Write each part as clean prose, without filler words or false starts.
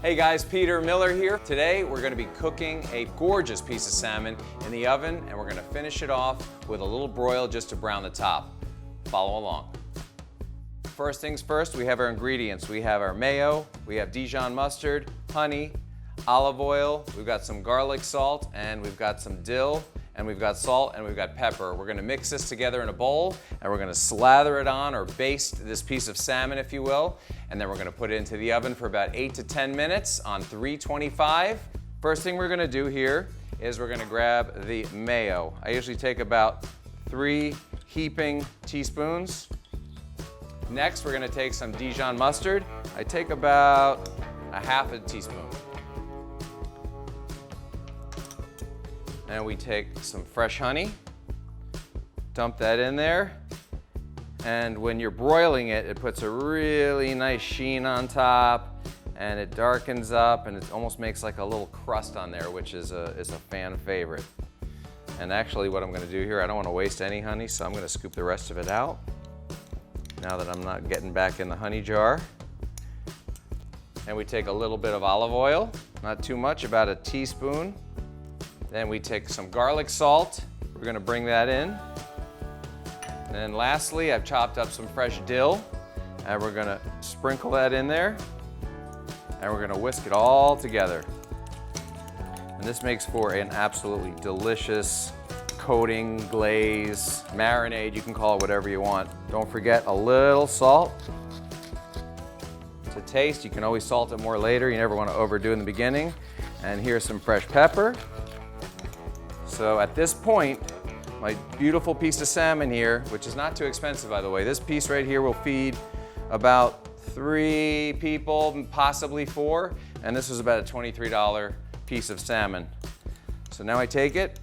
Hey guys, Peter Miller here. Today we're going to be cooking a gorgeous piece of salmon in the oven, and we're going to finish it off with a little broil just to brown the top. Follow along. First things first, we have our ingredients. We have our mayo, we have Dijon mustard, honey, olive oil, we've got some garlic salt, and we've got some dill, and we've got salt, and we've got pepper. We're gonna mix this together in a bowl, and we're gonna slather it on, or baste this piece of salmon, if you will, and then we're gonna put it into the oven for about 8 to 10 minutes on 325. First thing we're gonna do here is we're gonna grab the mayo. I usually take about 3 heaping teaspoons. Next, we're gonna take some Dijon mustard. I take about a half a teaspoon. And we take some fresh honey, dump that in there, and when you're broiling it, it puts a really nice sheen on top, and it darkens up, and it almost makes like a little crust on there, which is a fan favorite. And actually what I'm gonna do here, I don't wanna waste any honey, so I'm gonna scoop the rest of it out, now that I'm not getting back in the honey jar. And we take a little bit of olive oil, not too much, about a teaspoon. Then we take some garlic salt. We're gonna bring that in. And then lastly, I've chopped up some fresh dill, and we're gonna sprinkle that in there, and we're gonna whisk it all together. And this makes for an absolutely delicious coating, glaze, marinade, you can call it whatever you want. Don't forget a little salt to taste. You can always salt it more later. You never wanna overdo it in the beginning. And here's some fresh pepper. So at this point, my beautiful piece of salmon here, which is not too expensive by the way, this piece right here will feed about 3 people, possibly 4, and this is about a $23 piece of salmon. So now I take it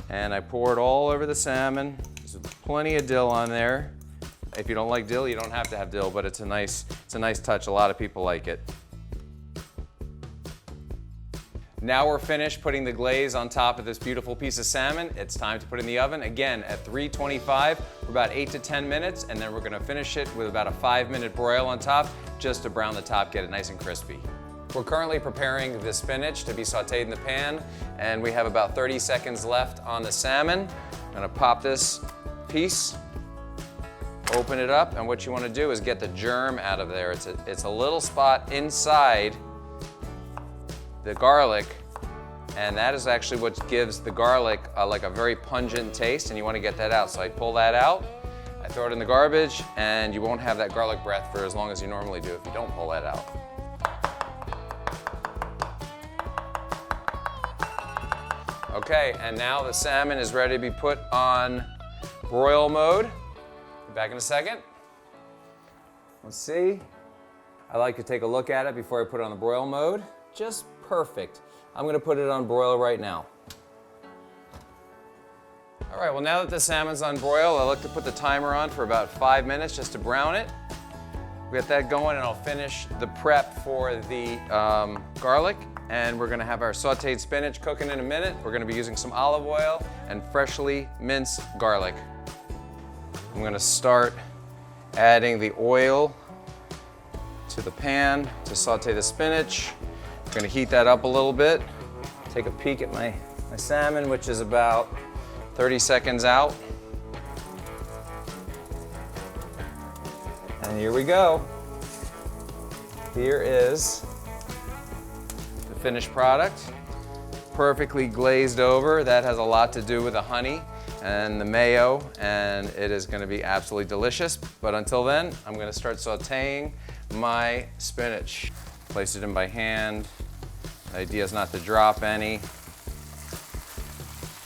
and I pour it all over the salmon. There's plenty of dill on there. If you don't like dill, you don't have to have dill, but it's a nice touch. A lot of people like it. Now we're finished putting the glaze on top of this beautiful piece of salmon. It's time to put it in the oven, again at 325 for about 8 to 10 minutes, and then we're gonna finish it with about a 5-minute broil on top, just to brown the top, get it nice and crispy. We're currently preparing the spinach to be sauteed in the pan, and we have about 30 seconds left on the salmon. I'm gonna pop this piece, open it up, and what you wanna do is get the germ out of there. It's a little spot inside the garlic, and that is actually what gives the garlic like a very pungent taste, and you want to get that out. So I pull that out, I throw it in the garbage, and you won't have that garlic breath for as long as you normally do if you don't pull that out. Okay, and now the salmon is ready to be put on broil mode. Be back in a second. Let's see. I like to take a look at it before I put it on the broil mode. Just perfect. I'm gonna put it on broil right now. All right, well now that the salmon's on broil, I like to put the timer on for about 5 minutes just to brown it. We got that going, and I'll finish the prep for the garlic, and we're gonna have our sauteed spinach cooking in a minute. We're gonna be using some olive oil and freshly minced garlic. I'm gonna start adding the oil to the pan to saute the spinach. I'm gonna heat that up a little bit. Take a peek at my salmon, which is about 30 seconds out. And here we go. Here is the finished product. Perfectly glazed over. That has a lot to do with the honey and the mayo, and it is gonna be absolutely delicious. But until then, I'm gonna start sauteing my spinach. Place it in by hand. The idea is not to drop any.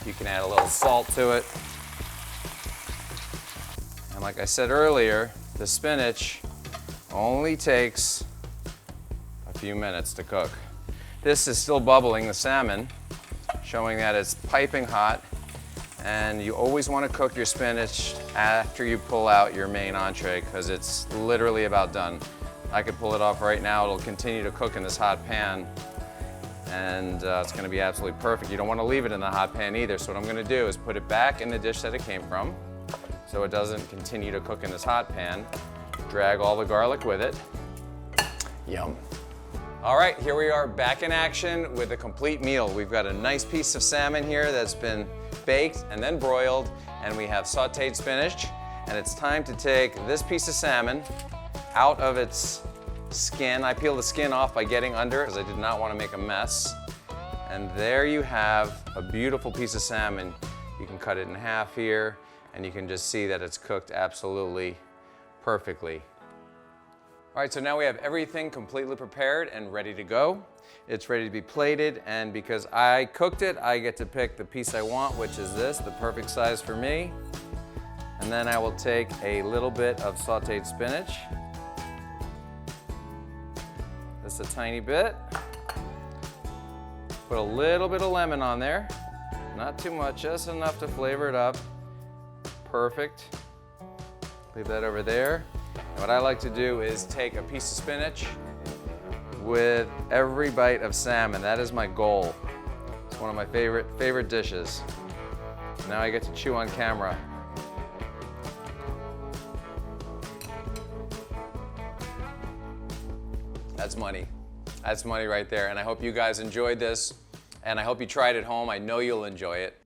You can add a little salt to it. And like I said earlier, the spinach only takes a few minutes to cook. This is still bubbling, the salmon, showing that it's piping hot. And you always want to cook your spinach after you pull out your main entree, because it's literally about done. I could pull it off right now. It'll continue to cook in this hot pan, and it's going to be absolutely perfect. You don't want to leave it in the hot pan either, so what I'm going to do is put it back in the dish that it came from so it doesn't continue to cook in this hot pan. Drag all the garlic with it. Yum. All right, here we are back in action with a complete meal. We've got a nice piece of salmon here that's been baked and then broiled, and we have sautéed spinach. And it's time to take this piece of salmon out of its skin. I peeled the skin off by getting under it because I did not want to make a mess. And there you have a beautiful piece of salmon. You can cut it in half here, and you can just see that it's cooked absolutely perfectly. All right, so now we have everything completely prepared and ready to go. It's ready to be plated, and because I cooked it, I get to pick the piece I want, which is this, the perfect size for me. And then I will take a little bit of sautéed spinach. Just a tiny bit. Put a little bit of lemon on there. Not too much, just enough to flavor it up. Perfect. Leave that over there. And what I like to do is take a piece of spinach with every bite of salmon. That is my goal. It's one of my favorite dishes. Now I get to chew on camera. That's money. That's money right there. And I hope you guys enjoyed this. And I hope you try it at home. I know you'll enjoy it.